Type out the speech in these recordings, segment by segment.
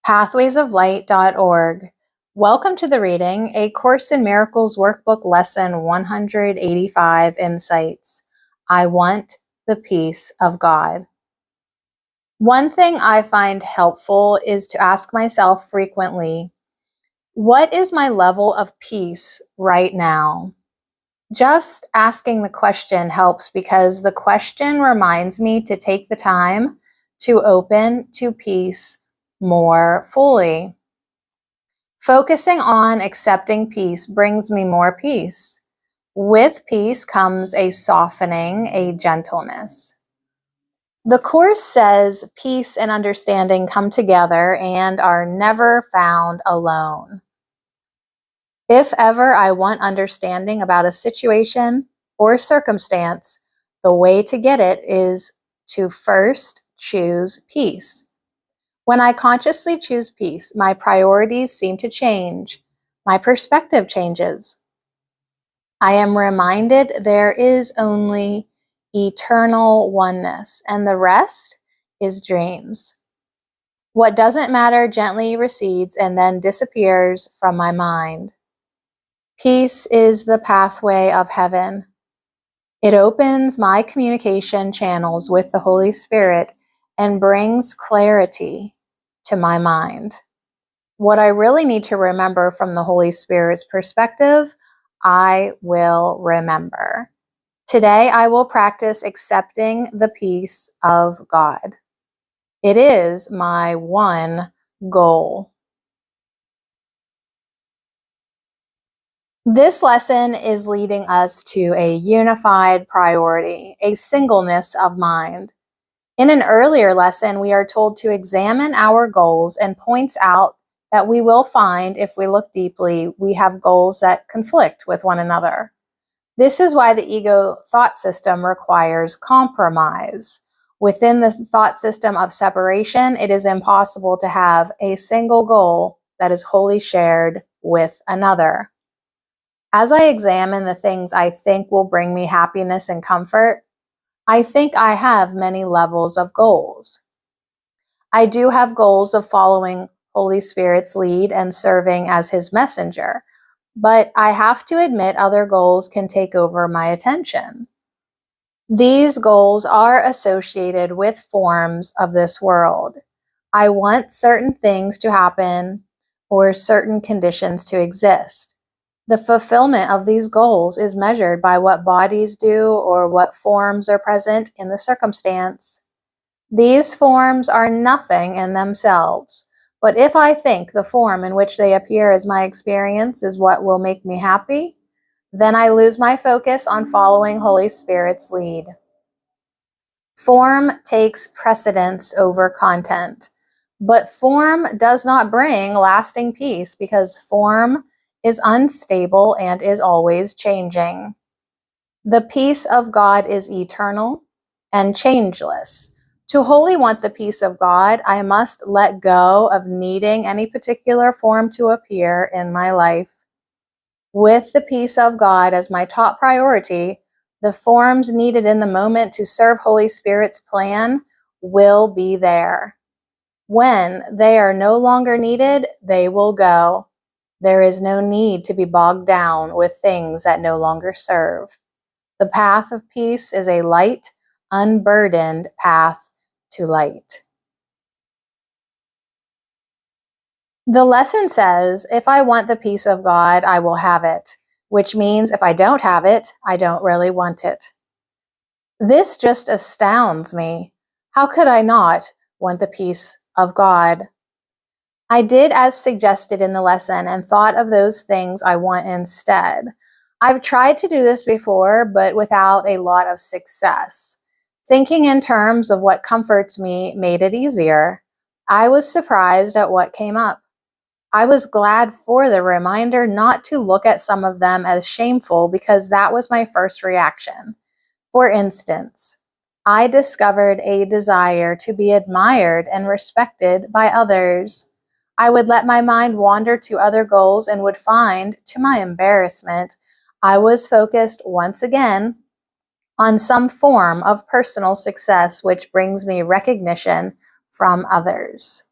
pathwaysoflight.org. Welcome to the reading, A Course in Miracles Workbook Lesson 185 Insights. I want the peace of God. One thing I find helpful is to ask myself frequently, what is my level of peace right now? Just asking the question helps because the question reminds me to take the time to open to peace more fully. Focusing on accepting peace brings me more peace. With peace comes a softening, a gentleness. The Course says peace and understanding come together and are never found alone. If ever I want understanding about a situation or circumstance, the way to get it is to first choose peace. When I consciously choose peace, my priorities seem to change. My perspective changes. I am reminded there is only eternal oneness, and the rest is dreams. What doesn't matter gently recedes and then disappears from my mind. Peace is the pathway of heaven. It opens my communication channels with the Holy Spirit and brings clarity to my mind. What I really need to remember from the Holy Spirit's perspective, I will remember. Today, I will practice accepting the peace of God. It is my one goal. This lesson is leading us to a unified priority, a singleness of mind. In an earlier lesson, we are told to examine our goals and points out that we will find, if we look deeply, we have goals that conflict with one another. This is why the ego thought system requires compromise. Within the thought system of separation, it is impossible to have a single goal that is wholly shared with another. As I examine the things I think will bring me happiness and comfort, I think I have many levels of goals. I do have goals of following Holy Spirit's lead and serving as His messenger, but I have to admit other goals can take over my attention. These goals are associated with forms of this world. I want certain things to happen or certain conditions to exist. The fulfillment of these goals is measured by what bodies do or what forms are present in the circumstance. These forms are nothing in themselves, but if I think the form in which they appear as my experience is what will make me happy, then I lose my focus on following Holy Spirit's lead. Form takes precedence over content, but form does not bring lasting peace because form is unstable and is always changing. The peace of God is eternal and changeless. To wholly want the peace of God, I must let go of needing any particular form to appear in my life. With the peace of God as my top priority, the forms needed in the moment to serve Holy Spirit's plan will be there. When they are no longer needed, they will go. There is no need to be bogged down with things that no longer serve. The path of peace is a light, unburdened path to light. The lesson says, if I want the peace of God, I will have it, which means if I don't have it, I don't really want it. This just astounds me. How could I not want the peace of God? I did as suggested in the lesson and thought of those things I want instead. I've tried to do this before, but without a lot of success. Thinking in terms of what comforts me made it easier. I was surprised at what came up. I was glad for the reminder not to look at some of them as shameful because that was my first reaction. For instance, I discovered a desire to be admired and respected by others. I would let my mind wander to other goals and would find, to my embarrassment, I was focused once again on some form of personal success which brings me recognition from others.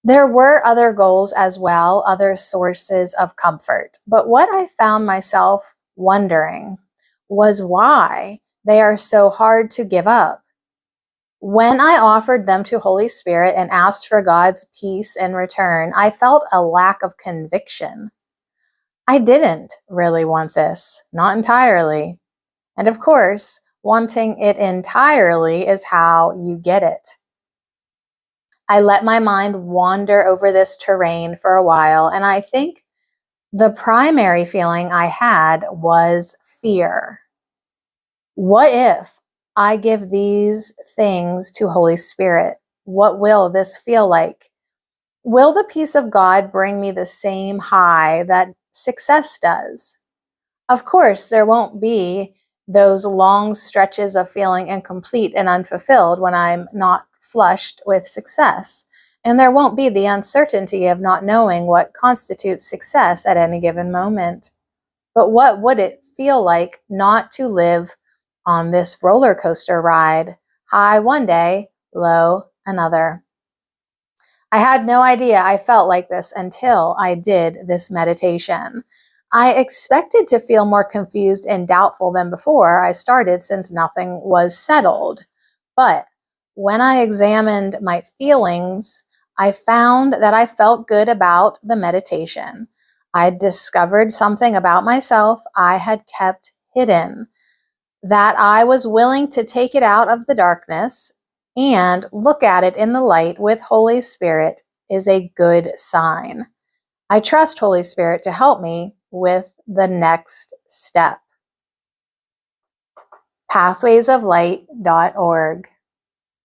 There were other goals as well, other sources of comfort. But what I found myself wondering was why they are so hard to give up. When I offered them to Holy Spirit and asked for God's peace in return, I felt a lack of conviction. I didn't really want this, not entirely. And of course, wanting it entirely is how you get it. I let my mind wander over this terrain for a while, and I think the primary feeling I had was fear. What if I give these things to Holy Spirit? What will this feel like? Will the peace of God bring me the same high that success does? Of course, there won't be those long stretches of feeling incomplete and unfulfilled when I'm not flushed with success. And there won't be the uncertainty of not knowing what constitutes success at any given moment. But what would it feel like not to live on this roller coaster ride? High one day, low another. I had no idea I felt like this until I did this meditation. I expected to feel more confused and doubtful than before I started since nothing was settled. But when I examined my feelings, I found that I felt good about the meditation. I discovered something about myself I had kept hidden, that I was willing to take it out of the darkness and look at it in the light with Holy Spirit is a good sign. I trust Holy Spirit to help me with the next step. Pathwaysoflight.org